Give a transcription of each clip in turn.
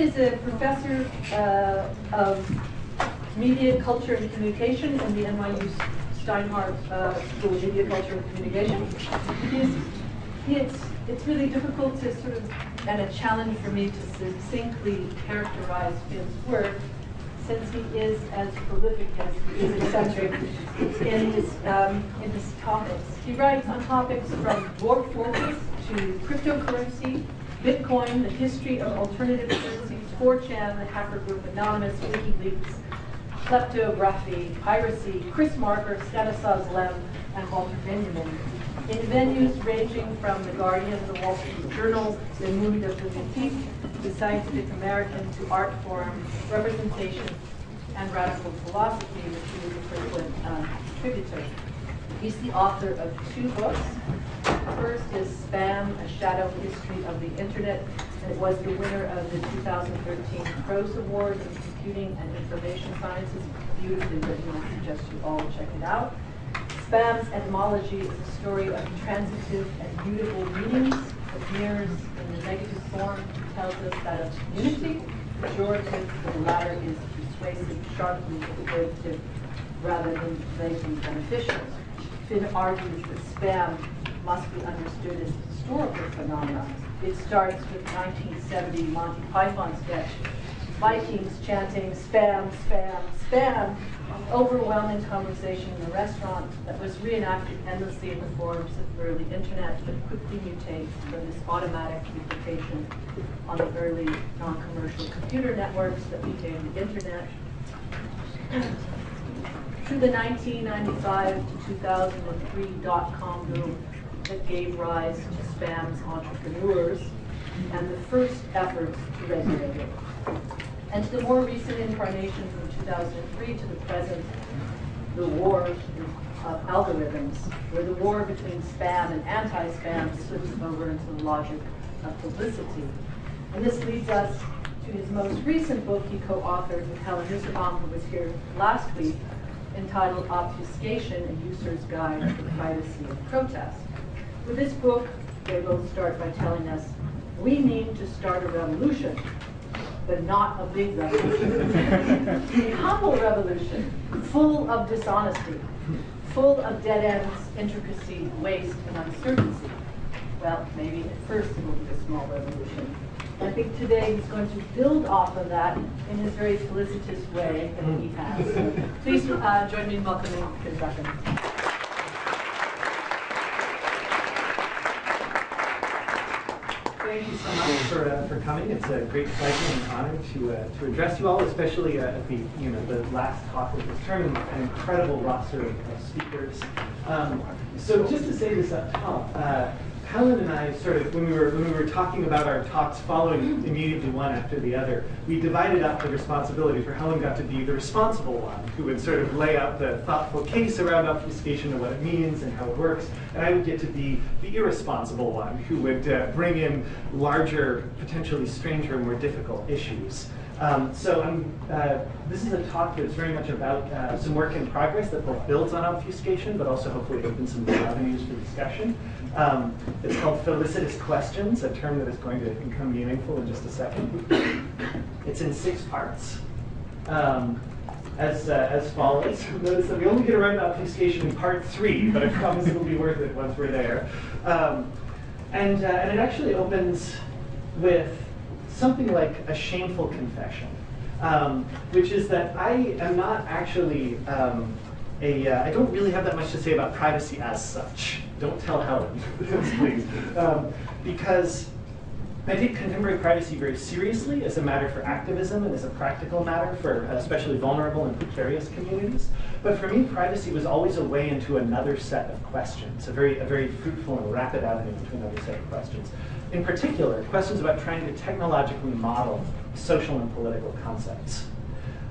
is a professor of media, culture, and communication in the NYU Steinhardt School of Media, Culture, and Communication. It's really difficult to sort of, and a challenge for me to succinctly characterize Finn's work, since he is as prolific as he is eccentric in his topics. He writes on topics from dwarf fortress to cryptocurrency, Bitcoin, the history of alternative currencies, 4chan, the hacker group Anonymous, WikiLeaks, kleptography, piracy, Chris Marker, Stanislav's Lem, and Walter Benjamin, in venues ranging from The Guardian, The Wall Street Journal, Le Monde Politique, The Scientific American, to Art Forum, Representation, and Radical Philosophy, which he was a frequent contributor. He's the author of 2 books. The first is Spam, A Shadow History of the Internet, and it was the winner of the 2013 Prose Award in Computing and Information Sciences. Beautifully written, I suggest you all check it out. Spam's etymology is a story of transitive and mutable meanings. It mirrors in the negative form, tells us that of unity, pejorative, the latter is persuasive, sharply exploitative, rather than vaguely beneficial. Finn argues that spam must be understood as a historical phenomenon. It starts with 1970 Monty Python sketch, Vikings chanting spam, spam, spam, overwhelming conversation in a restaurant that was reenacted endlessly in the forums of the early internet, but quickly mutates from this automatic duplication on the early non-commercial computer networks that became the internet. Through the 1995 to 2003 dot-com boom that gave rise to spam's entrepreneurs and the first efforts to regulate it. And to the more recent incarnation from 2003 to the present, the war of algorithms, where the war between spam and anti-spam slips over into the logic of publicity. And this leads us to his most recent book he co-authored with Helen Nussbaum, who was here last week, entitled Obfuscation, A User's Guide to Privacy and Protest. With this book, they both start by telling us, we mean to start a revolution, but not a big revolution. A humble revolution, full of dishonesty, full of dead ends, intricacy, waste, and uncertainty. Well, maybe at first it will be a small revolution. I think today he's going to build off of that in his very felicitous way that he has. So please join me in welcoming Finn Brunton. Thank you so much for coming. It's a great pleasure and honor to address you all, especially at the last talk of this term, an incredible roster of speakers. So just to say this up top, Helen and I sort of, when we were talking about our talks following immediately one after the other, we divided up the responsibilities where Helen got to be the responsible one, who would sort of lay out the thoughtful case around obfuscation and what it means and how it works, and I would get to be the irresponsible one, who would bring in larger, potentially stranger, more difficult issues. This is a talk that's very much about some work in progress that both builds on obfuscation, but also hopefully opens some new avenues for discussion. It's called Felicitous Questions, a term that is going to become meaningful in just a second. It's in 6 parts. As follows. Notice that we only get around to obfuscation in part 3, but I promise it'll be worth it once we're there. And it actually opens with something like a shameful confession, which is that I am not actually I don't really have that much to say about privacy as such. Don't tell Helen, please. Because I take contemporary privacy very seriously as a matter for activism and as a practical matter for especially vulnerable and precarious communities. But for me, privacy was always a way into another set of questions, a very fruitful and rapid avenue into another set of questions. In particular, questions about trying to technologically model social and political concepts.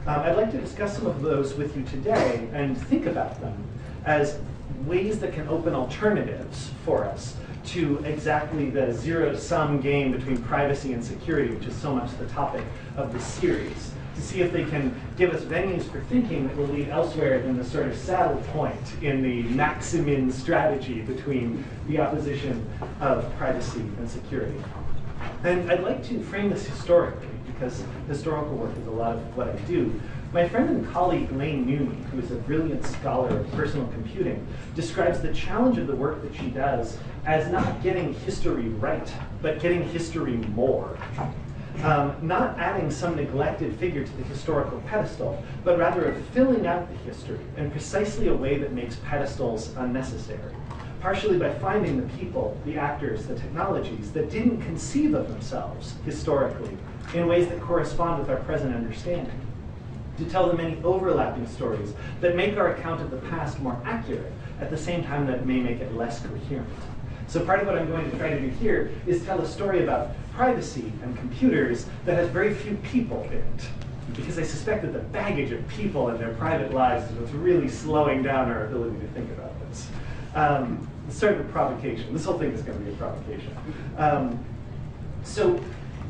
I'd like to discuss some of those with you today and think about them as ways that can open alternatives for us to exactly the zero-sum game between privacy and security, which is so much the topic of this series, to see if they can give us venues for thinking that will lead elsewhere than the sort of saddle point in the maximin strategy between the opposition of privacy and security. And I'd like to frame this historically, because historical work is a lot of what I do. My friend and colleague Lane Newman, who is a brilliant scholar of personal computing, describes the challenge of the work that she does as not getting history right, but getting history more. Not adding some neglected figure to the historical pedestal, but rather of filling out the history in precisely a way that makes pedestals unnecessary. Partially by finding the people, the actors, the technologies that didn't conceive of themselves historically in ways that correspond with our present understanding. To tell the many overlapping stories that make our account of the past more accurate, at the same time that it may make it less coherent. So part of what I'm going to try to do here is tell a story about privacy and computers that has very few people in it. Because I suspect that the baggage of people and their private lives is what's really slowing down our ability to think about this. It's sort of a provocation. This whole thing is going to be a provocation. So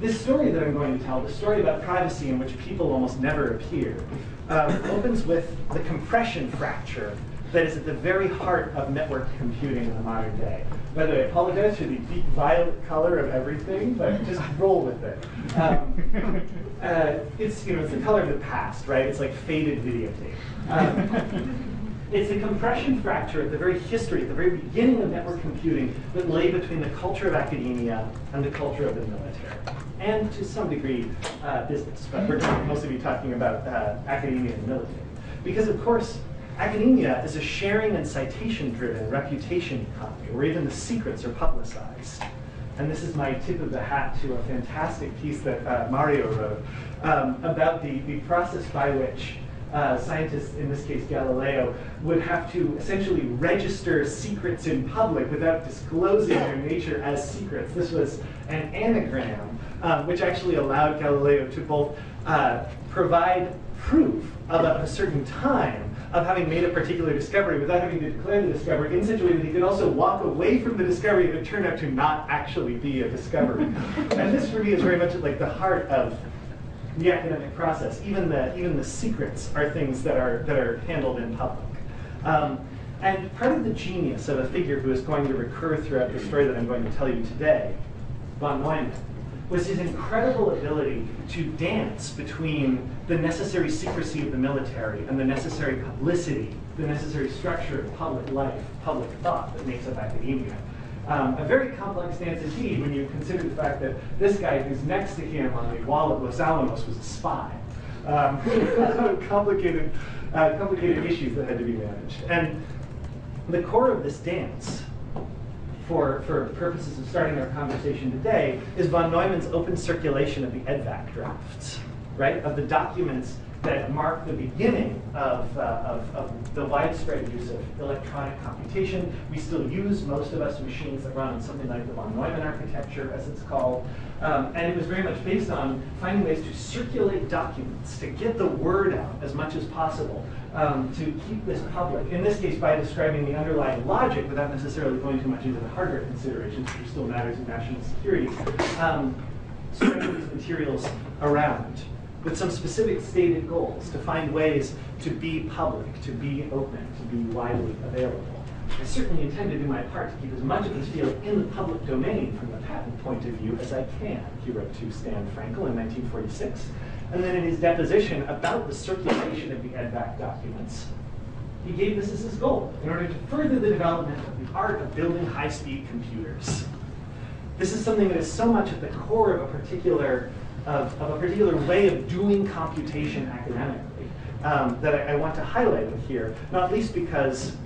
this story that I'm going to tell, the story about privacy in which people almost never appear, opens with the compression fracture that is at the very heart of network computing in the modern day. By the way, I apologize for the deep violet color of everything, but just roll with it. It's the color of the past, right? It's like faded videotape. It's a compression fracture at the very history, at the very beginning of network computing that lay between the culture of academia and the culture of the military. And to some degree, business, but we're going to mostly be talking about academia and military. Because of course, academia is a sharing and citation-driven reputation economy, where even the secrets are publicized. And this is my tip of the hat to a fantastic piece that Mario wrote about the process by which scientists, in this case Galileo, would have to essentially register secrets in public without disclosing their nature as secrets. This was an anagram, which actually allowed Galileo to both provide proof of a certain time of having made a particular discovery without having to declare the discovery, in such a way that he could also walk away from the discovery if it turned out to not actually be a discovery. And this, for me, is very much at like the heart of the academic process. Even the secrets are things that are handled in public. And part of the genius of a figure who is going to recur throughout the story that I'm going to tell you today, von Neumann, was his incredible ability to dance between the necessary secrecy of the military and the necessary publicity, the necessary structure of public life, public thought that makes up academia. A very complex dance indeed when you consider the fact that this guy who's next to him on the wall at Los Alamos was a spy. Complicated issues that had to be managed. And the core of this dance, for purposes of starting our conversation today, is von Neumann's open circulation of the EDVAC drafts, right? Of the documents that mark the beginning of the widespread use of electronic computation. We still use, most of us, machines that run on something like the von Neumann architecture, as it's called. And it was very much based on finding ways to circulate documents, to get the word out as much as possible, to keep this public. In this case, by describing the underlying logic without necessarily going too much into the hardware considerations, which still matters in national security, spreading these materials around with some specific stated goals, to find ways to be public, to be open, to be widely available. I certainly intend to do my part to keep as much of this field in the public domain from the patent point of view as I can, he wrote to Stan Frankel in 1946. And then in his deposition about the circulation of the EDVAC documents, he gave this as his goal in order to further the development of the art of building high-speed computers. This is something that is so much at the core of a particular way of doing computation academically that I want to highlight it here, not least because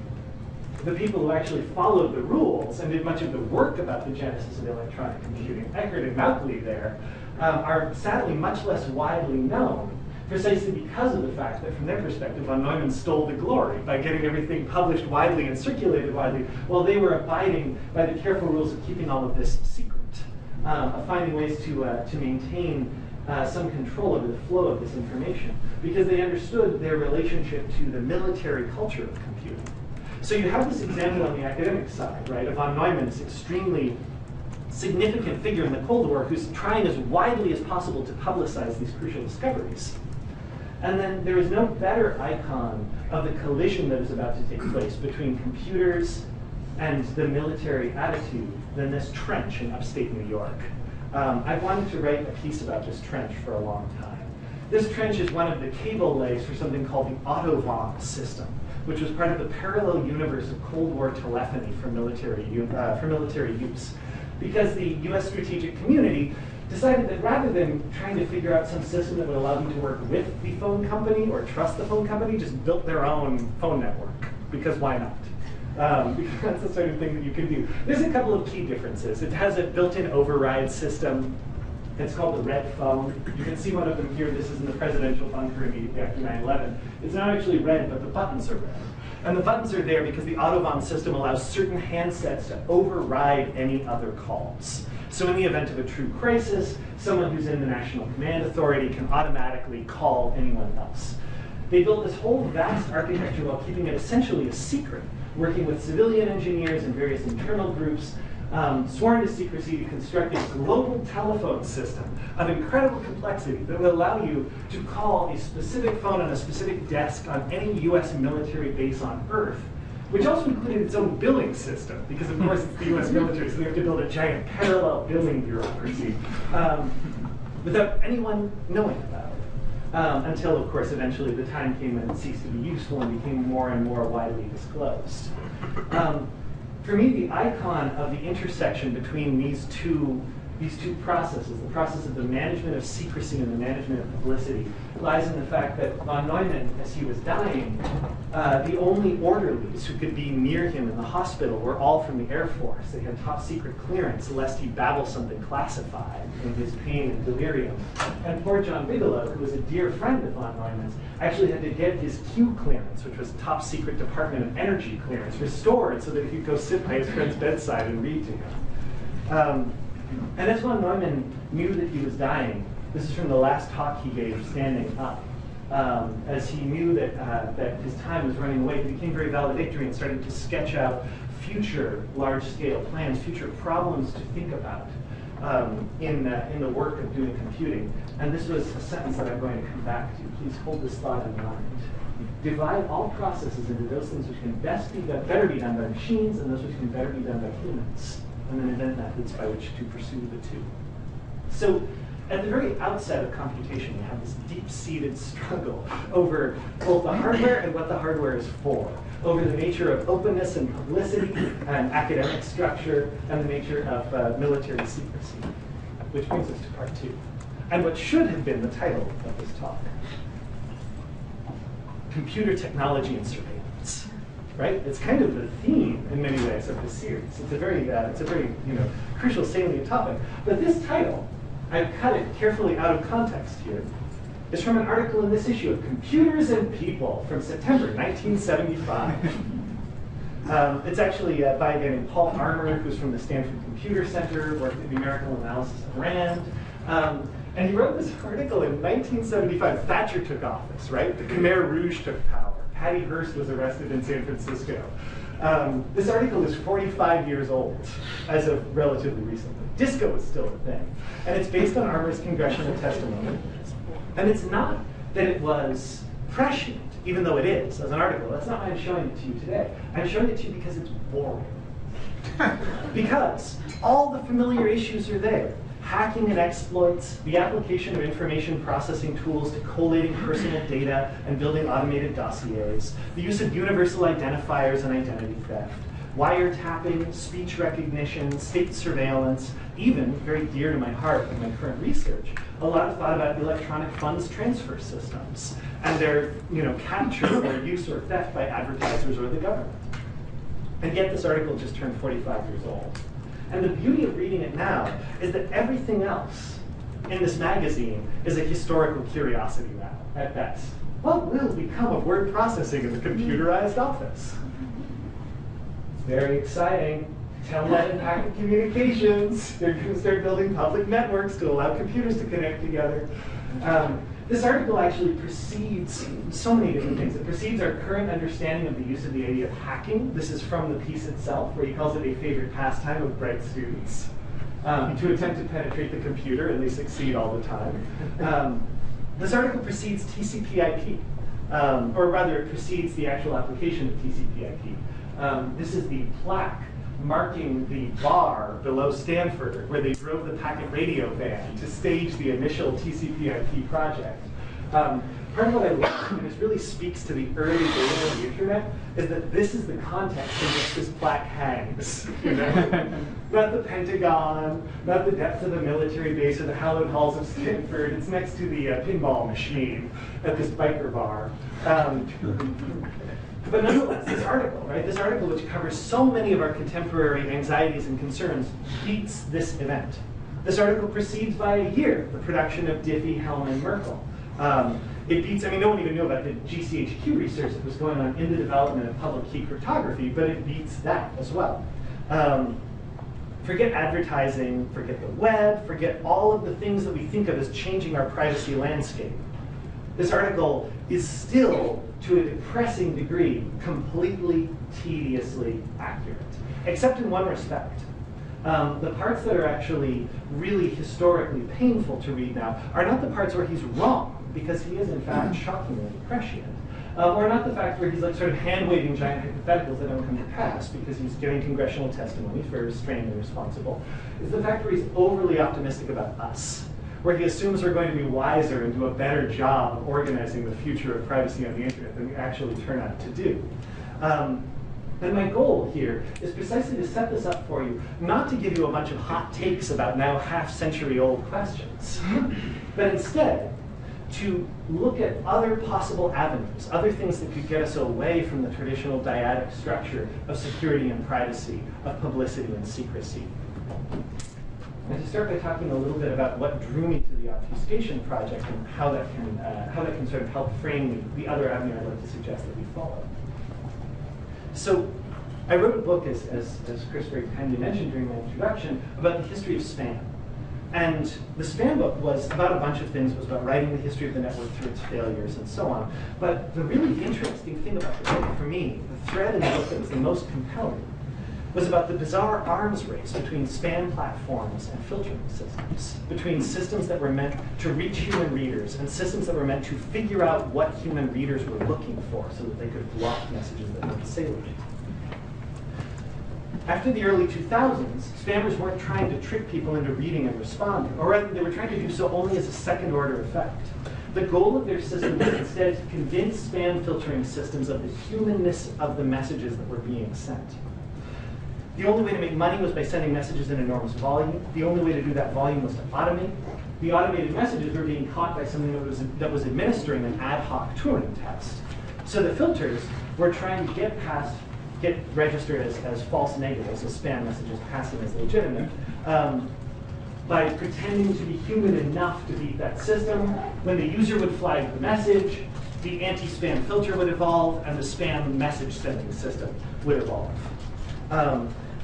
the people who actually followed the rules and did much of the work about the genesis of electronic computing, Eckert and Mauchly there, are sadly much less widely known, precisely because of the fact that from their perspective, von Neumann stole the glory by getting everything published widely and circulated widely, while they were abiding by the careful rules of keeping all of this secret, of finding ways to maintain some control over the flow of this information, because they understood their relationship to the military culture of computing. So you have this example on the academic side, right, of von Neumann, this extremely significant figure in the Cold War who's trying as widely as possible to publicize these crucial discoveries. And then there is no better icon of the collision that is about to take place between computers and the military attitude than this trench in upstate New York. I've wanted to write a piece about this trench for a long time. This trench is one of the cable lays for something called the Autobahn system, which was part of the parallel universe of Cold War telephony for military use. Because the US strategic community decided that rather than trying to figure out some system that would allow them to work with the phone company or trust the phone company, just built their own phone network, because why not? Because that's the sort of thing that you can do. There's a couple of key differences. It has a built-in override system. It's called the red phone. You can see one of them here. This is in the presidential bunker immediately after 9/11. It's not actually red, but the buttons are red. And the buttons are there because the Autobahn system allows certain handsets to override any other calls. So in the event of a true crisis, someone who's in the National Command Authority can automatically call anyone else. They built this whole vast architecture while keeping it essentially a secret, working with civilian engineers and various internal groups, sworn to secrecy to construct a global telephone system of incredible complexity that will allow you to call a specific phone on a specific desk on any US military base on Earth, which also included its own billing system, because of course it's the US military, so they have to build a giant parallel billing bureaucracy without anyone knowing about it. Until, of course, eventually the time came when it ceased to be useful and became more and more widely disclosed. For me, the icon of the intersection between these two processes, the process of the management of secrecy and the management of publicity, lies in the fact that von Neumann, as he was dying, the only orderlies who could be near him in the hospital were all from the Air Force. They had top secret clearance lest he babble something classified in his pain and delirium. And poor John Bigelow, who was a dear friend of von Neumann's, actually had to get his Q clearance, which was top secret Department of Energy clearance, restored so that he could go sit by his friend's bedside and read to him. And as von Neumann knew that he was dying, this is from the last talk he gave standing up, as he knew that his time was running away, he became very valedictory and started to sketch out future large-scale plans, future problems to think about in the work of doing computing. And this was a sentence that I'm going to come back to. Please hold this thought in mind. Divide all processes into those things which can better be done by machines and those which can better be done by humans, and then invent methods by which to pursue the two. So at the very outset of computation, you have this deep-seated struggle over both the hardware and what the hardware is for, over the nature of openness and publicity and academic structure and the nature of military secrecy, which brings us to part 2, and what should have been the title of this talk. Computer technology and surveillance. Right? It's kind of the theme in many ways of this series. It's a very crucial, salient topic. But this title, I've cut it carefully out of context here, is from an article in this issue of Computers and People from September 1975. It's actually by a guy named Paul Armour, who's from the Stanford Computer Center, worked at numerical analysis of RAND. And he wrote this article in 1975. Thatcher took office, right? The Khmer Rouge took power. Patty Hearst was arrested in San Francisco. This article is 45 years old as of relatively recently. Disco is still a thing. And it's based on Armour's congressional testimony. And it's not that it was prescient, even though it is, as an article. That's not why I'm showing it to you today. I'm showing it to you because it's boring. Because all the familiar issues are there. Hacking and exploits, the application of information processing tools to collating personal data and building automated dossiers, the use of universal identifiers and identity theft, wiretapping, speech recognition, state surveillance, even, very dear to my heart in my current research, a lot of thought about electronic funds transfer systems and their capture or use or theft by advertisers or the government. And yet this article just turned 45 years old. And the beauty of reading it now is that everything else in this magazine is a historical curiosity now, at best. What will become of word processing in the computerized office? It's very exciting. Telnet and packet communications. They're going to start building public networks to allow computers to connect together. This article actually precedes so many different things. It precedes our current understanding of the use of the idea of hacking. This is from the piece itself, where he calls it a favorite pastime of bright students to attempt to penetrate the computer, and they succeed all the time. This article precedes TCP/IP, or rather, it precedes the actual application of TCP/IP. This is the plaque marking the bar below Stanford where they drove the packet radio van to stage the initial TCP/IP project. Part of what I love, and this really speaks to the early days of the internet, is that this is the context in which this plaque hangs. You know? Not the Pentagon, not the depths of a military base or the hallowed halls of Stanford. It's next to the pinball machine at this biker bar. But nonetheless, this article, right? This article, which covers so many of our contemporary anxieties and concerns, beats this event. This article precedes by a year the production of Diffie, Hellman, Merkel. It beats, I mean, no one even knew about the GCHQ research that was going on in the development of public key cryptography, but it beats that as well. Forget advertising, forget the web, forget all of the things that we think of as changing our privacy landscape. This article is still, to a depressing degree, completely tediously accurate, except in one respect. The parts that are actually really historically painful to read now are not the parts where he's wrong, because he is in fact shockingly prescient, or not the fact where he's like sort of hand-waving giant hypotheticals that don't come to pass because he's giving congressional testimony for restrained and responsible. It's the fact where he's overly optimistic about us, where he assumes we're going to be wiser and do a better job of organizing the future of privacy on the internet than we actually turn out to do. And my goal here is precisely to set this up for you, not to give you a bunch of hot takes about now half-century-old questions, but instead to look at other possible avenues, other things that could get us away from the traditional dyadic structure of security and privacy, of publicity and secrecy. And to start by talking a little bit about what drew me to the obfuscation project and how that can sort of help frame the other avenue I'd like to suggest that we follow. So I wrote a book, as Chris very kindly mentioned during my introduction, about the history of spam. And the spam book was about a bunch of things. It was about writing the history of the network through its failures and so on. But the really interesting thing about the book for me, the thread in the book that was the most compelling, was about the bizarre arms race between spam platforms and filtering systems, between systems that were meant to reach human readers and systems that were meant to figure out what human readers were looking for so that they could block messages that were salient. After the early 2000s, spammers weren't trying to trick people into reading and responding, or rather, they were trying to do so only as a second-order effect. The goal of their system was instead to convince spam filtering systems of the humanness of the messages that were being sent. The only way to make money was by sending messages in enormous volume. The only way to do that volume was to automate. The automated messages were being caught by something that was administering an ad hoc Turing test. So the filters were trying to get registered as false negatives, as spam messages passing as legitimate, by pretending to be human enough to beat that system. When the user would flag the message, the anti-spam filter would evolve, and the spam message sending system would evolve.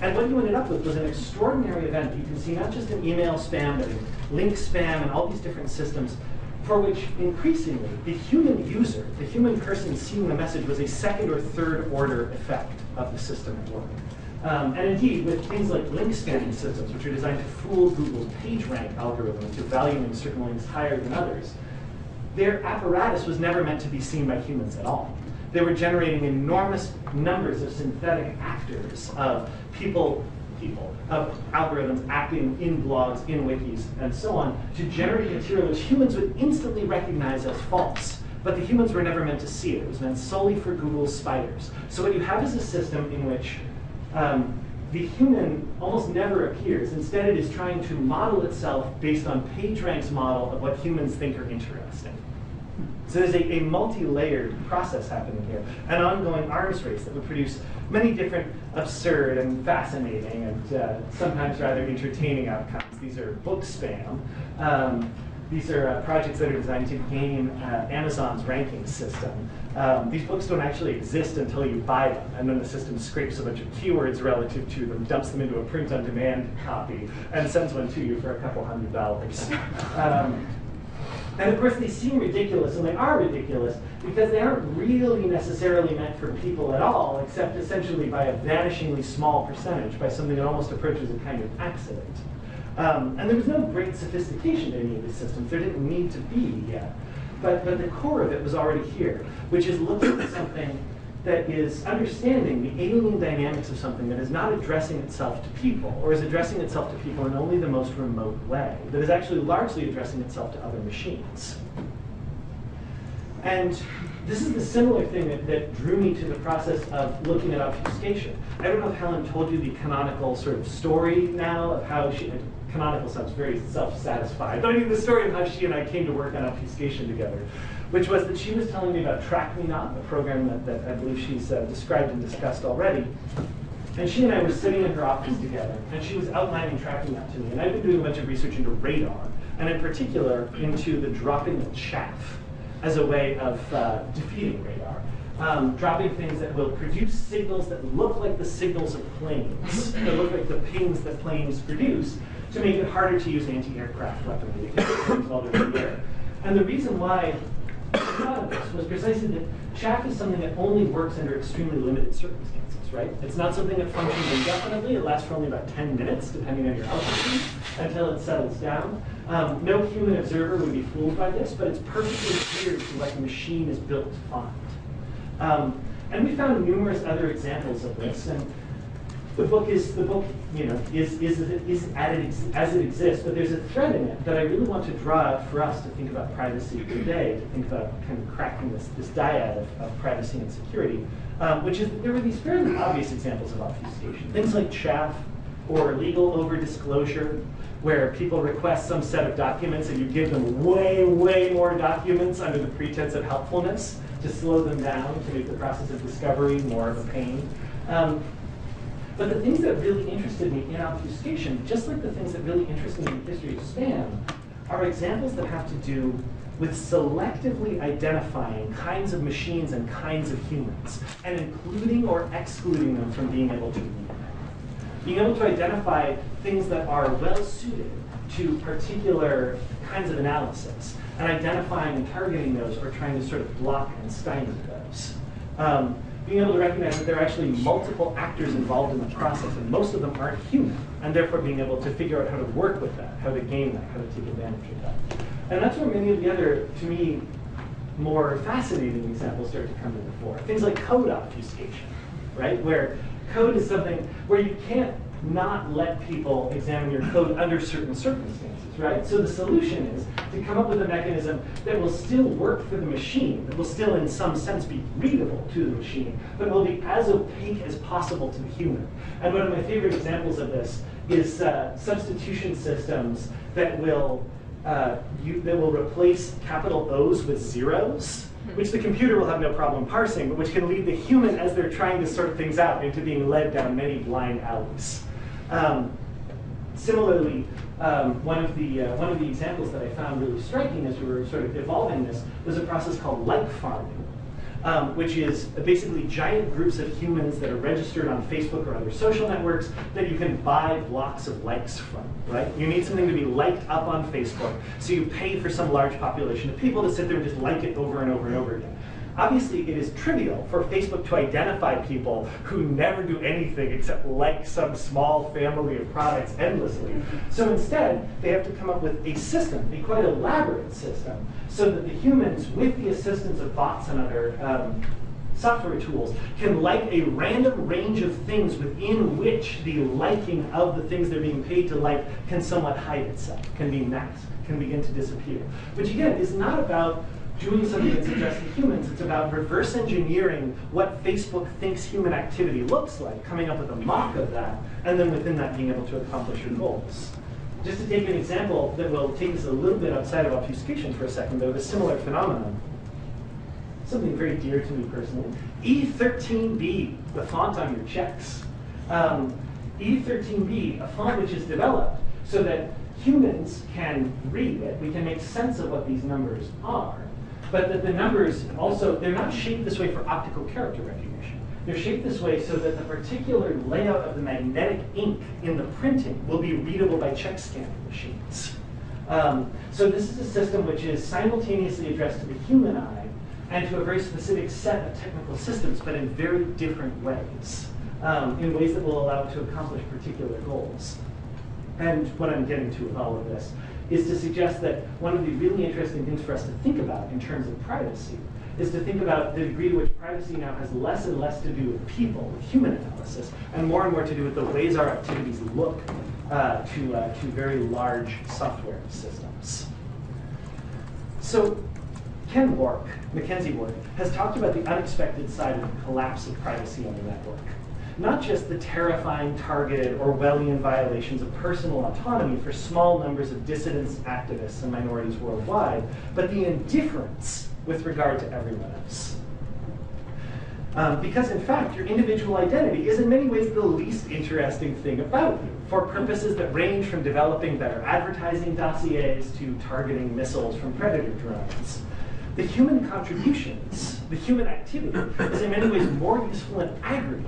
And what you ended up with was an extraordinary event. You can see not just in email spam, but in link spam and all these different systems, for which increasingly the human user, the human person seeing the message, was a second or third order effect of the system at work. And indeed, with things like link scanning systems, which are designed to fool Google's PageRank algorithm into valuing certain links higher than others, their apparatus was never meant to be seen by humans at all. They were generating enormous numbers of synthetic actors, of of algorithms acting in blogs, in wikis, and so on, to generate material which humans would instantly recognize as false. But the humans were never meant to see it. It was meant solely for Google's spiders. So what you have is a system in which the human almost never appears. Instead, it is trying to model itself based on PageRank's model of what humans think are interesting. So there's a multi-layered process happening here, an ongoing arms race that would produce many different absurd and fascinating and sometimes rather entertaining outcomes. These are book spam. These are projects that are designed to game Amazon's ranking system. These books don't actually exist until you buy them, and then the system scrapes a bunch of keywords relative to them, dumps them into a print-on-demand copy, and sends one to you for a couple $100. And of course, they seem ridiculous, and they are ridiculous, because they aren't really necessarily meant for people at all, except essentially by a vanishingly small percentage, by something that almost approaches a kind of accident. And there was no great sophistication to any of these systems. There didn't need to be yet. But the core of it was already here, which is looking at something that is understanding the alien dynamics of something that is not addressing itself to people, or is addressing itself to people in only the most remote way, that is actually largely addressing itself to other machines. And this is the similar thing that drew me to the process of looking at obfuscation. I don't know if Helen told you the canonical sort of story now of how she, canonical sounds very self-satisfied, but I mean the story of how she and I came to work on obfuscation together, which was that she was telling me about Track Me Not, a program that I believe she's described and discussed already. And she and I were sitting in her office together, and she was outlining Track Me Not to me. And I've been doing a bunch of research into radar, and in particular into the dropping of chaff as a way of defeating radar. Dropping things that will produce signals that look like the signals of planes, that look like the pings that planes produce, to make it harder to use anti-aircraft weaponry because it planes while they're in the air. And the reason why I thought of this was precisely that chaff is something that only works under extremely limited circumstances, right? It's not something that functions indefinitely. It lasts for only about 10 minutes, depending on your altitude, until it settles down. No human observer would be fooled by this, but it's perfectly clear to what the machine is built to find. And we found numerous other examples of this. And the book is as it exists, but there's a thread in it that I really want to draw out for us to think about privacy today, to think about kind of cracking this dyad of privacy and security, which is that there were these fairly obvious examples of obfuscation. Things like chaff or legal over-disclosure, where people request some set of documents and you give them way, way more documents under the pretense of helpfulness to slow them down, to make the process of discovery more of a pain. But the things that really interested me in obfuscation, just like the things that really interested me in the history of spam, are examples that have to do with selectively identifying kinds of machines and kinds of humans, and including or excluding them from being able to read them. Being able to identify things that are well suited to particular kinds of analysis, and identifying and targeting those, or trying to sort of block and stymie those. Being able to recognize that there are actually multiple actors involved in the process, and most of them aren't human, and therefore being able to figure out how to work with that, how to game that, how to take advantage of that. And that's where many of the other, to me, more fascinating examples start to come to the fore. Things like code obfuscation, right? Where code is something where you can't not let people examine your code under certain circumstances, right? So the solution is to come up with a mechanism that will still work for the machine, that will still in some sense be readable to the machine, but will be as opaque as possible to the human. And one of my favorite examples of this is substitution systems that will replace capital O's with zeros, which the computer will have no problem parsing, but which can lead the human, as they're trying to sort things out, into being led down many blind alleys. Similarly, one of the examples that I found really striking as we were sort of evolving this was a process called like farming, which is basically giant groups of humans that are registered on Facebook or other social networks that you can buy blocks of likes from, right? You need something to be liked up on Facebook, so you pay for some large population of people to sit there and just like it over and over and over again. Obviously, it is trivial for Facebook to identify people who never do anything except like some small family of products endlessly. So instead, they have to come up with a system, a quite elaborate system, so that the humans, with the assistance of bots and other software tools, can like a random range of things within which the liking of the things they're being paid to like can somewhat hide itself, can be masked, can begin to disappear. Which again, is not about doing something that's addressed to humans. It's about reverse engineering what Facebook thinks human activity looks like, coming up with a mock of that, and then within that being able to accomplish your goals. Just to take an example that will take us a little bit outside of obfuscation for a second, though, of a similar phenomenon, something very dear to me personally. E13B, the font on your checks. E13B, a font which is developed so that humans can read it. We can make sense of what these numbers are. But that the numbers also, they're not shaped this way for optical character recognition. They're shaped this way so that the particular layout of the magnetic ink in the printing will be readable by check scanning machines. So this is a system which is simultaneously addressed to the human eye and to a very specific set of technical systems, but in very different ways, in ways that will allow it to accomplish particular goals. And what I'm getting to with all of this is to suggest that one of the really interesting things for us to think about in terms of privacy is to think about the degree to which privacy now has less and less to do with people, with human analysis, and more to do with the ways our activities look to very large software systems. So Ken Wark, Mackenzie Wark, has talked about the unexpected side of the collapse of privacy on the network. Not just the terrifying, targeted, Orwellian violations of personal autonomy for small numbers of dissidents, activists, and minorities worldwide, but the indifference with regard to everyone else. Because in fact, your individual identity is in many ways the least interesting thing about you, for purposes that range from developing better advertising dossiers to targeting missiles from predator drones. The human contributions, the human activity, is in many ways more useful in aggregate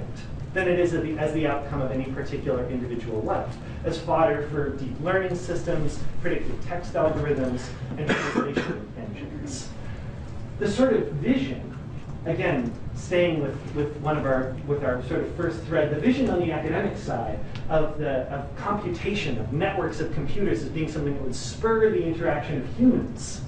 than it is as the outcome of any particular individual life, as fodder for deep learning systems, predictive text algorithms, and translation engines. The sort of vision, again, staying with our sort of first thread, the vision on the academic side of computation, of networks of computers as being something that would spur the interaction of humans,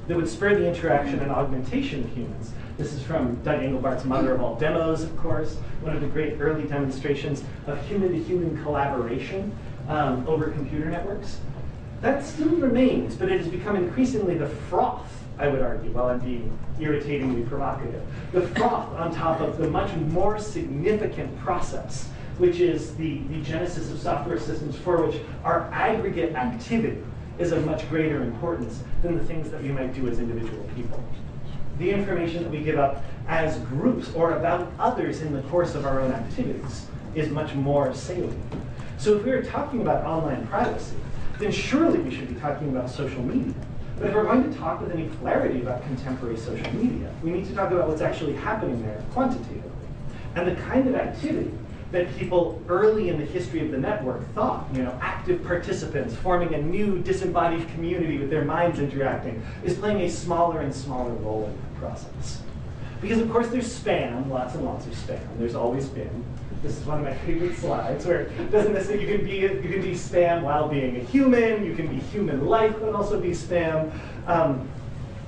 that would spur the interaction and augmentation of humans. This is from Doug Engelbart's Mother of All Demos, of course, one of the great early demonstrations of human-to-human collaboration over computer networks. That still remains, but it has become increasingly the froth, I would argue, while I'm being irritatingly provocative, the froth on top of the much more significant process, which is the genesis of software systems for which our aggregate activity is of much greater importance than the things that we might do as individual people. The information that we give up as groups or about others in the course of our own activities is much more salient. So if we are talking about online privacy, then surely we should be talking about social media. But if we're going to talk with any clarity about contemporary social media, we need to talk about what's actually happening there quantitatively. And the kind of activity that people early in the history of the network thought, active participants forming a new disembodied community with their minds interacting, is playing a smaller and smaller role in that process. Because of course there's spam, lots and lots of spam. There's always been. This is one of my favorite slides where it doesn't necessarily, you can be spam while being a human, you can be human-like but also be spam.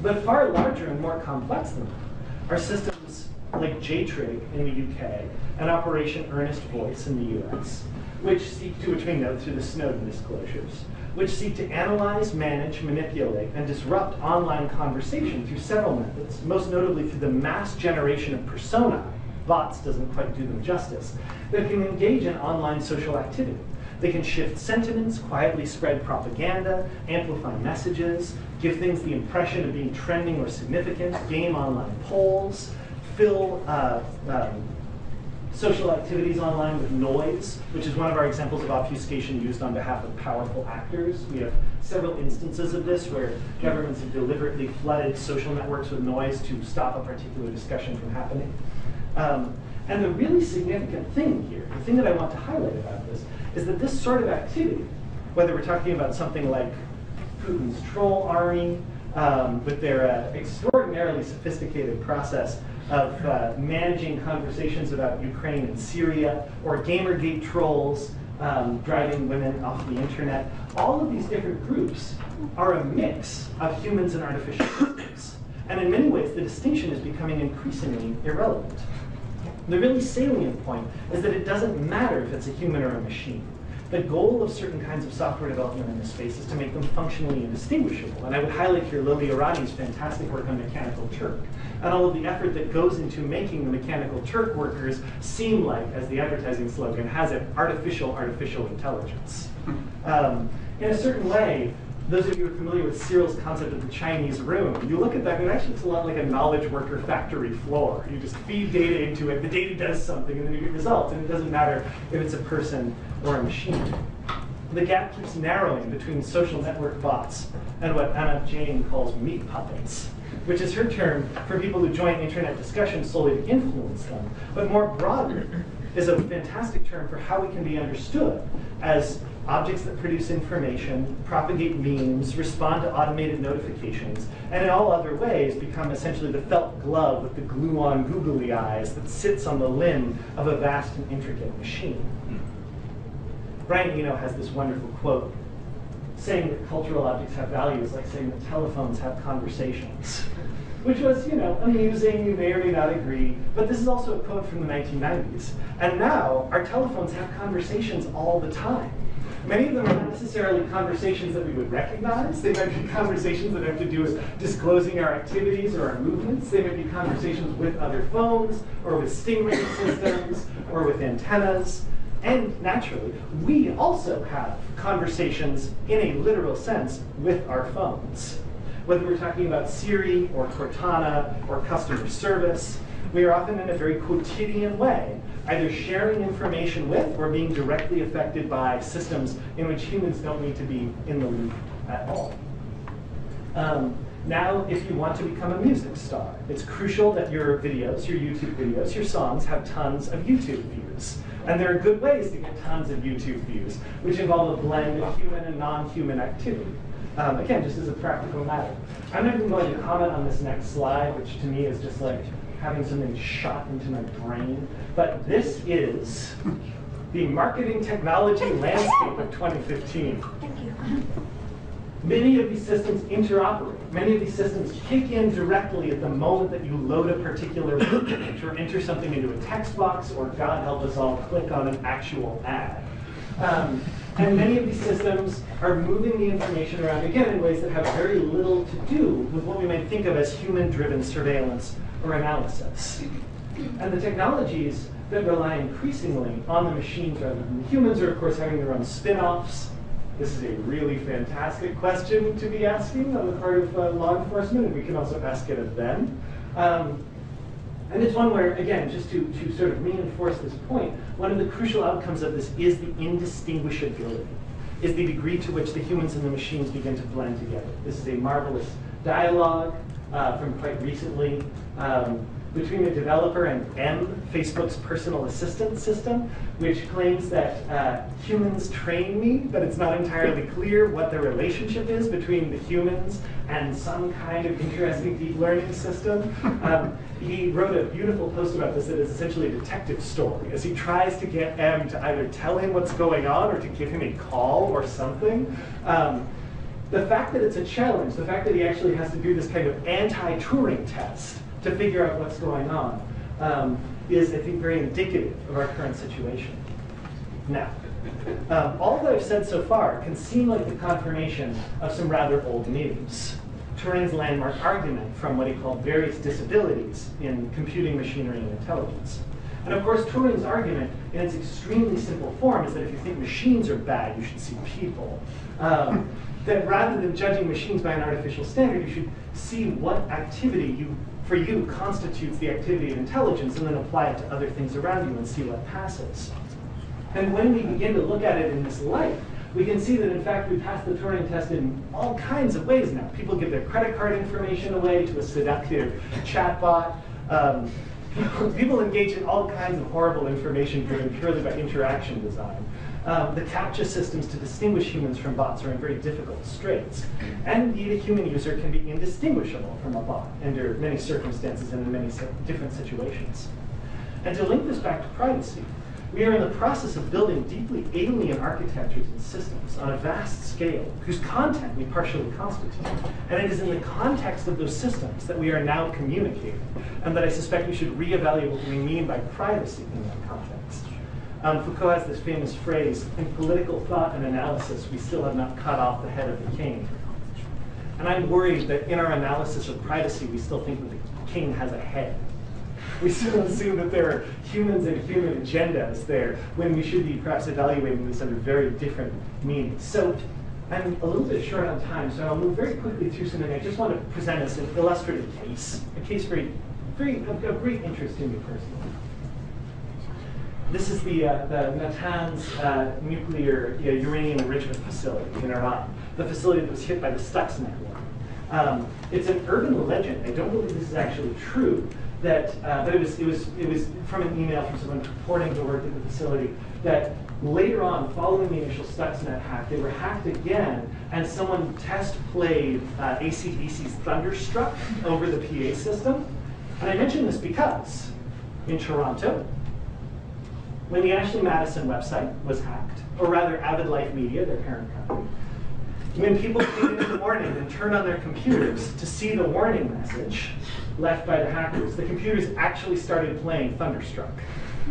But far larger and more complex than that are systems like JTRIG in the UK and Operation Earnest Voice in the US, which we know through the Snowden disclosures, which seek to analyze, manage, manipulate, and disrupt online conversation through several methods, most notably through the mass generation of personae. Bots doesn't quite do them justice, that can engage in online social activity. They can shift sentiments, quietly spread propaganda, amplify messages, give things the impression of being trending or significant, game online polls, fill social activities online with noise, which is one of our examples of obfuscation used on behalf of powerful actors. We have several instances of this where governments have deliberately flooded social networks with noise to stop a particular discussion from happening. And the really significant thing here, the thing that I want to highlight about this, is that this sort of activity, whether we're talking about something like Putin's troll army, with their extraordinarily sophisticated process of managing conversations about Ukraine and Syria, or Gamergate trolls driving women off the internet, all of these different groups are a mix of humans and artificial systems. And in many ways, the distinction is becoming increasingly irrelevant. The really salient point is that it doesn't matter if it's a human or a machine. The goal of certain kinds of software development in this space is to make them functionally indistinguishable. And I would highlight here Lily Arani's fantastic work on Mechanical Turk, and all of the effort that goes into making the Mechanical Turk workers seem like, as the advertising slogan has it, artificial intelligence. In a certain way, those of you who are familiar with Cyril's concept of the Chinese room, you look at that and actually it's a lot like a knowledge worker factory floor. You just feed data into it, the data does something, and then you get results, and it doesn't matter if it's a person or a machine. The gap keeps narrowing between social network bots and what Anna Jane calls meat puppets, which is her term for people who join internet discussions solely to influence them, but more broadly is a fantastic term for how we can be understood as objects that produce information, propagate memes, respond to automated notifications, and in all other ways become essentially the felt glove with the glue-on googly eyes that sits on the limb of a vast and intricate machine. Brian Eno has this wonderful quote saying that cultural objects have value is like saying that telephones have conversations. which was, you know, amusing, you may or may not agree, but this is also a quote from the 1990s. And now, our telephones have conversations all the time. Many of them are not necessarily conversations that we would recognize. They might be conversations that have to do with disclosing our activities or our movements. They might be conversations with other phones, or with stingray systems, or with antennas. And naturally, we also have conversations in a literal sense with our phones. Whether we're talking about Siri or Cortana or customer service, we are often in a very quotidian way, either sharing information with or being directly affected by systems in which humans don't need to be in the loop at all. Now, if you want to become a music star, it's crucial that your videos, your YouTube videos, your songs have tons of YouTube views. And there are good ways to get tons of YouTube views, which involve a blend of human and non-human activity. Again, just as a practical matter. I'm not even going to comment on this next slide, which to me is just like having something shot into my brain. But this is the marketing technology landscape of 2015. Thank you. Many of these systems interoperate. Many of these systems kick in directly at the moment that you load a particular page or enter something into a text box, or God help us all, click on an actual ad. And many of these systems are moving the information around, again, in ways that have very little to do with what we might think of as human-driven surveillance or analysis. And the technologies that rely increasingly on the machines rather than the humans are, of course, having their own spin-offs. This is a really fantastic question to be asking on the part of law enforcement, and we can also ask it of them. And it's one where, again, just to sort of reinforce this point, one of the crucial outcomes of this is the indistinguishability, is the degree to which the humans and the machines begin to blend together. This is a marvelous dialogue from quite recently between the developer and M, Facebook's personal assistant system, which claims that humans train me, but it's not entirely clear what the relationship is between the humans and some kind of interesting deep learning system. He wrote a beautiful post about this that is essentially a detective story, as he tries to get M to either tell him what's going on or to give him a call or something. The fact that it's a challenge, the fact that he actually has to do this kind of anti-Turing test to figure out what's going on, is, I think, very indicative of our current situation. Now, all that I've said so far can seem like the confirmation of some rather old news. Turing's landmark argument from what he called various disabilities in computing, machinery, and intelligence. And of course, Turing's argument, in its extremely simple form, is that if you think machines are bad, you should see people. That rather than judging machines by an artificial standard, you should see what activity for you constitutes the activity of intelligence, and then apply it to other things around you and see what passes. And when we begin to look at it in this light, we can see that, in fact, we pass the Turing test in all kinds of ways now. People give their credit card information away to a seductive chatbot. People engage in all kinds of horrible information driven purely by interaction design. The CAPTCHA systems to distinguish humans from bots are in very difficult straits. And indeed, a human user can be indistinguishable from a bot under many circumstances and in many different situations. And to link this back to privacy, we are in the process of building deeply alien architectures and systems on a vast scale, whose content we partially constitute. And it is in the context of those systems that we are now communicating, and that I suspect we should reevaluate what we mean by privacy in that context. Foucault has this famous phrase, in political thought and analysis, we still have not cut off the head of the king. And I'm worried that in our analysis of privacy, we still think that the king has a head. We still assume that there are humans and human agendas there, when we should be perhaps evaluating this under very different meanings. So I'm a little bit short on time, so I'll move very quickly through something I just want to present as an illustrative case, a case of great interest to me personally. This is the Natanz nuclear uranium enrichment facility in Iran, the facility that was hit by the Stuxnet war. It's an urban legend. I don't believe this is actually true. But it was from an email from someone purporting to work at the facility, that later on, following the initial Stuxnet hack, they were hacked again, and someone test played AC/DC's Thunderstruck over the PA system. And I mention this because in Toronto, when the Ashley Madison website was hacked, or rather Avid Life Media, their parent company, When people came in the morning and turned on their computers to see the warning message left by the hackers, the computers actually started playing Thunderstruck,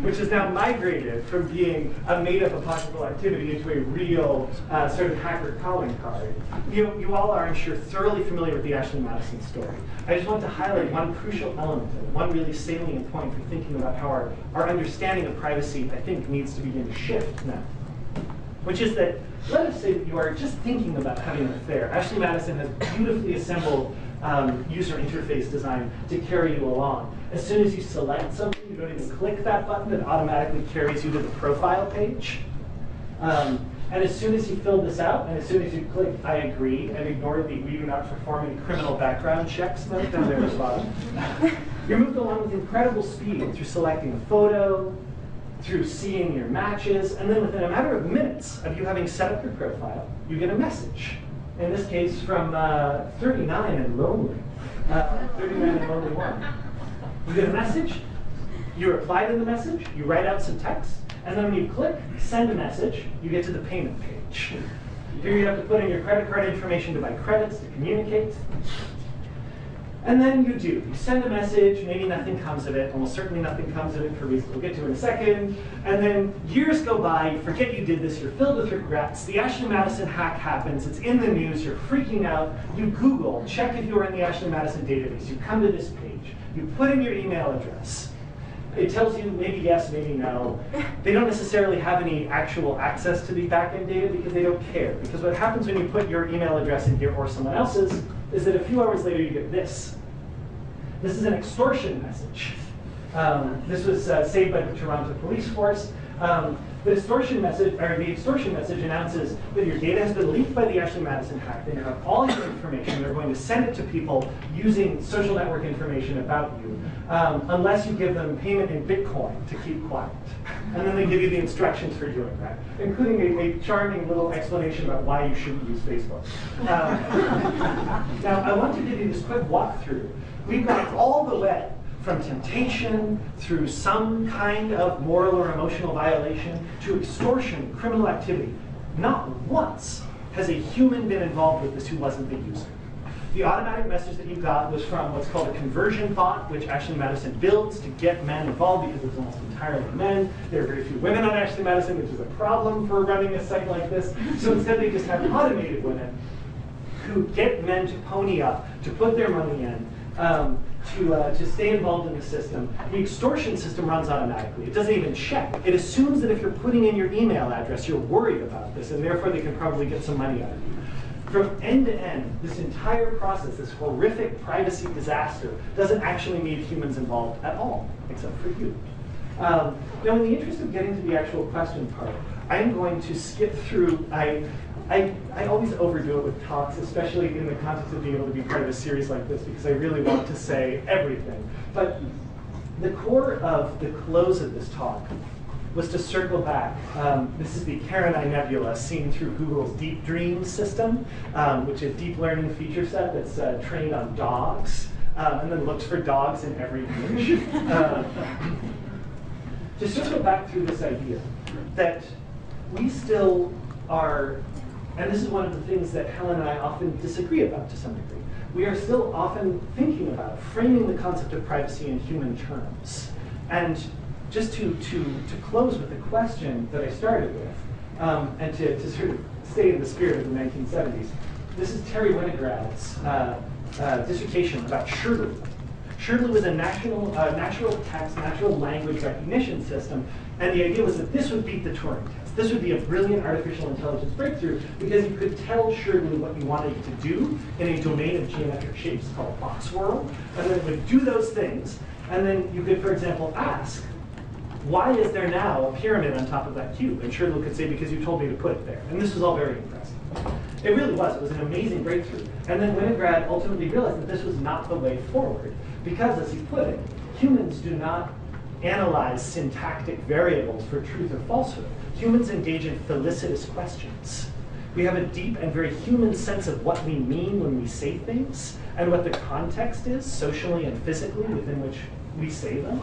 which has now migrated from being a made-up apocryphal activity into a real sort of hacker calling card. You all are, I'm sure, thoroughly familiar with the Ashley Madison story. I just want to highlight one crucial element of it, one really salient point for thinking about how our understanding of privacy, I think, needs to begin to shift now. Which is that, let us say that you are just thinking about having an affair. Ashley Madison has beautifully assembled user interface design to carry you along. As soon as you select something, you don't even click that button, it automatically carries you to the profile page. And as soon as you fill this out, and as soon as you click I agree, and ignore the we do not perform any criminal background checks note down there at the bottom, you're moved along with incredible speed through selecting a photo, through seeing your matches, and then within a matter of minutes of you having set up your profile, you get a message. In this case, from 39 and lonely. 39 and lonely one. You get a message, you reply to the message, you write out some text, and then when you click send a message, you get to the payment page. Here you have to put in your credit card information to buy credits to communicate. And then you do. You send a message, maybe nothing comes of it, almost certainly nothing comes of it for reasons we'll get to in a second. And then years go by, you forget you did this, you're filled with regrets. The Ashley Madison hack happens, it's in the news, you're freaking out. You Google, check if you're in the Ashley Madison database. You come to this page, you put in your email address. It tells you maybe yes, maybe no. They don't necessarily have any actual access to the backend data because they don't care. Because what happens when you put your email address in here or someone else's is that a few hours later you get this. This is an extortion message. This was saved by the Toronto police force. The extortion message announces that your data has been leaked by the Ashley Madison hack. They have all your information. They're going to send it to people using social network information about you, unless you give them payment in Bitcoin to keep quiet. And then they give you the instructions for doing that, including a charming little explanation about why you shouldn't use Facebook. Now, I want to give you this quick walkthrough. We've gone all the way from temptation through some kind of moral or emotional violation to extortion, criminal activity. Not once has a human been involved with this who wasn't the user. The automatic message that you got was from what's called a conversion bot, which Ashley Madison builds to get men involved because it's almost entirely men. There are very few women on Ashley Madison, which is a problem for running a site like this. So instead they just have automated women who get men to pony up, to put their money in, to stay involved in the system. The extortion system runs automatically. It doesn't even check. It assumes that if you're putting in your email address, you're worried about this, and therefore they can probably get some money out of you. From end to end, this entire process, this horrific privacy disaster, doesn't actually need humans involved at all, except for you. Now, in the interest of getting to the actual question part, I'm going to skip through. I always overdo it with talks, especially in the context of being able to be part of a series like this, because I really want to say everything. But the core of the close of this talk was to circle back. This is the Carinae Nebula seen through Google's Deep Dream system, which is a deep learning feature set that's trained on dogs, and then looks for dogs in every image. To circle back through this idea that we still are, and this is one of the things that Helen and I often disagree about to some degree. We are still often thinking about framing the concept of privacy in human terms. And just to close with the question that I started with, and to sort of stay in the spirit of the 1970s, this is Terry Winograd's dissertation about Shirley. Shirley was a natural text, natural language recognition system, and the idea was that this would beat the Turing test. This would be a brilliant artificial intelligence breakthrough because you could tell Shirley what you wanted it to do in a domain of geometric shapes called box world, and then it would do those things, and then you could, for example, ask, why is there now a pyramid on top of that cube? And Shirley could say, because you told me to put it there. And this was all very impressive. It really was. It was an amazing breakthrough. And then Winograd ultimately realized that this was not the way forward. Because, as he put it, humans do not analyze syntactic variables for truth or falsehood. Humans engage in felicitous questions. We have a deep and very human sense of what we mean when we say things, and what the context is, socially and physically, within which we say them.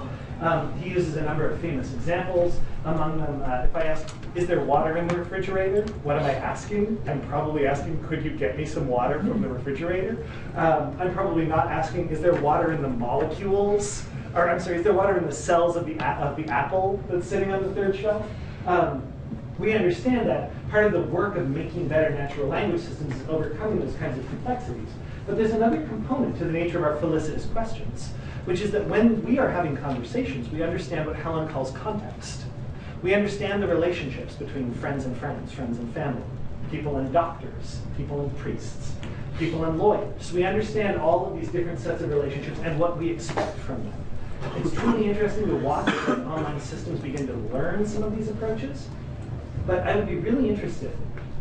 He uses a number of famous examples. Among them, if I ask, is there water in the refrigerator? What am I asking? I'm probably asking, could you get me some water from the refrigerator? I'm probably not asking, is there water in the molecules? Or I'm sorry, is there water in the cells of the apple that's sitting on the third shelf? We understand that part of the work of making better natural language systems is overcoming those kinds of complexities. But there's another component to the nature of our felicitous questions, which is that when we are having conversations, we understand what Helen calls context. We understand the relationships between friends and friends, friends and family, people and doctors, people and priests, people and lawyers. We understand all of these different sets of relationships and what we expect from them. It's truly interesting to watch as online systems begin to learn some of these approaches. But I would be really interested,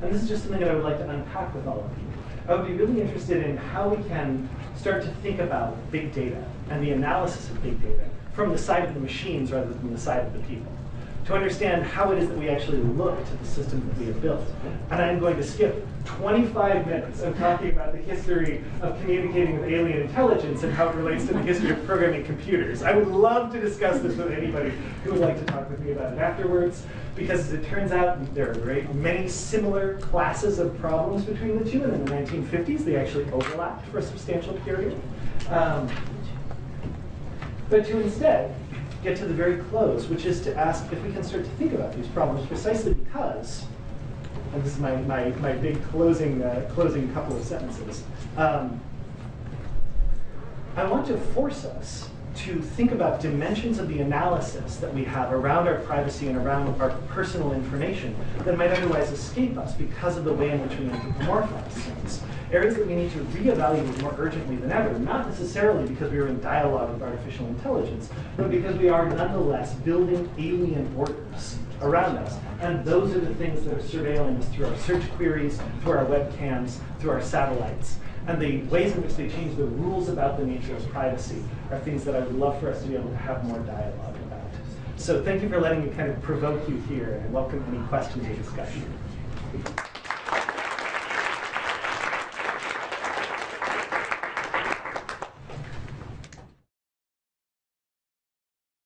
and this is just something that I would like to unpack with all of you. I would be really interested in how we can start to think about big data and the analysis of big data from the side of the machines rather than the side of the people, to understand how it is that we actually look to the system that we have built. And I'm going to skip 25 minutes of talking about the history of communicating with alien intelligence and how it relates to the history of programming computers. I would love to discuss this with anybody who would like to talk with me about it afterwards, because as it turns out, there are many similar classes of problems between the two, and in the 1950s, they actually overlapped for a substantial period. But to instead get to the very close, which is to ask if we can start to think about these problems precisely because, and this is my big closing couple of sentences, I want to force us to think about dimensions of the analysis that we have around our privacy and around our personal information that might otherwise escape us because of the way in which we anthropomorphize things. Areas that we need to reevaluate more urgently than ever, not necessarily because we are in dialogue with artificial intelligence, but because we are nonetheless building alien orders around us. And those are the things that are surveilling us through our search queries, through our webcams, through our satellites. And the ways in which they change the rules about the nature of privacy are things that I would love for us to be able to have more dialogue about. So thank you for letting me kind of provoke you here, and I welcome any questions or discussion.